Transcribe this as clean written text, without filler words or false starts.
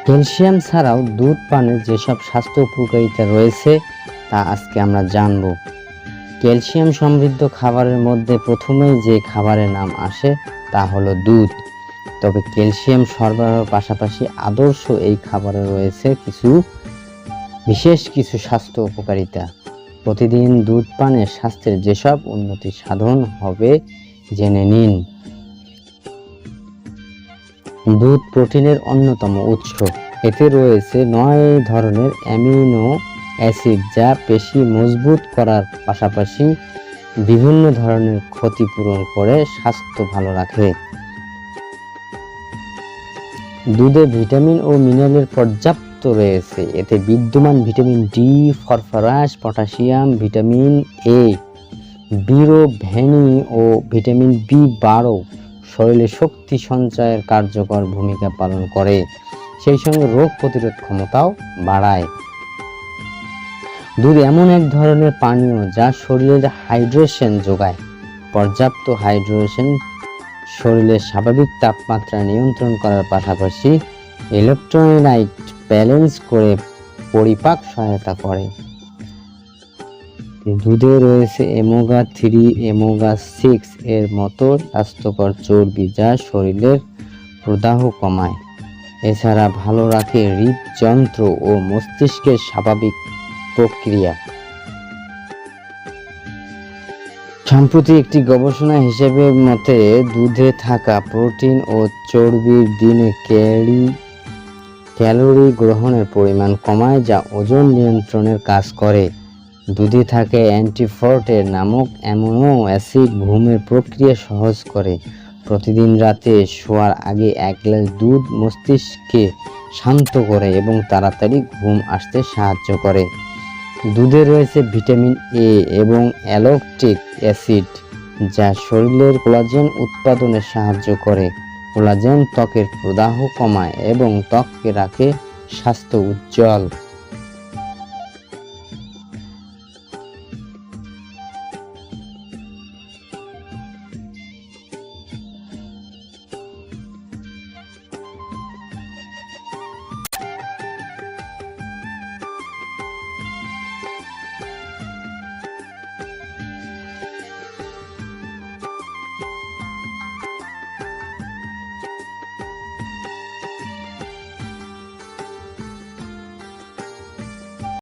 Calcium ছাড়াও দুধ পানের যেসব স্বাস্থ্য উপকারিতা রয়েছে তা আজকে আমরা জানব। ক্যালসিয়াম সমৃদ্ধ খাবারের মধ্যে প্রথমেই যে খাবারের নাম আসে তা হলো দুধ। তবে ক্যালসিয়াম সরবরাহের পাশাপাশি আদর্শ এই খাবারে রয়েছে বিশেষ কিছু স্বাস্থ্য উপকারিতা। প্রতিদিন দুধ পানে স্বাস্থ্যের যেসব উন্নতি সাধন হবে জেনে নিন। দুধ প্রোটিনের অন্যতম উৎস। এতে রয়েছে 9 ধরনের অ্যামিনো অ্যাসিড যা পেশি মজবুত করার পাশাপাশি বিভিন্ন ধরনের ক্ষতি পূরণ করে স্বাস্থ্য ভালো রাখে। দুধে ভিটামিন ও মিনারেলের পর্যাপ্ত রয়েছে। এতে বিদ্যমান vitamin D, phosphorus, potassium, vitamin A, বিরোভেনি ও ভিটামিন বি12 শরীরে শক্তি সঞ্চয়ের কার্যকর ভূমিকা পালন করে, সেই সঙ্গে রোগ প্রতিরোধ ক্ষমতাও বাড়ায়। দুধ এমন এক ধরনের পানীয় যা শরীরের হাইড্রেশন যোগায়। পর্যাপ্ত হাইড্রেশন শরীরের স্বাভাবিক তাপমাত্রা নিয়ন্ত্রণ করার পাশাপাশি ইলেকট্রোলাইট ব্যালেন্স করে পরিপাক সহায়তা করে। দুধে রয়েছে ওমেগা-3, ওমেগা-6 এর মতো স্বাস্থ্যকর চর্বি যা শরীরের প্রদাহ কমায়। এছাড়া ভালো রাখে হৃদযন্ত্র ও মস্তিষ্কের স্বাভাবিক প্রক্রিয়া। সম্প্রতি একটি গবেষণা হিসেবে মতে দুধে থাকা প্রোটিন ও চর্বির দিনে ক্যালোরি গ্রহণের পরিমাণ কমায়, যা ওজন নিয়ন্ত্রণের কাজ করে। দুধে থাকে অ্যান্টিফ্রটের নামক অ্যামিনো অ্যাসিড ঘুমের প্রক্রিয়া সহজ করে। প্রতিদিন রাতে শোয়ার আগে 1 গ্লাস দুধ মস্তিষ্ককে শান্ত করে এবং তাড়াতাড়ি ঘুম আসতে সাহায্য করে। দুধে রয়েছে ভিটামিন এ এবং অ্যালোক্টিক অ্যাসিড যা শরীরের কোলাজেন উৎপাদনে সাহায্য করে। কোলাজেন ত্বকের প্রদাহ কমায় এবং ত্বককে রাখে স্বাস্থ্য উজ্জ্বল।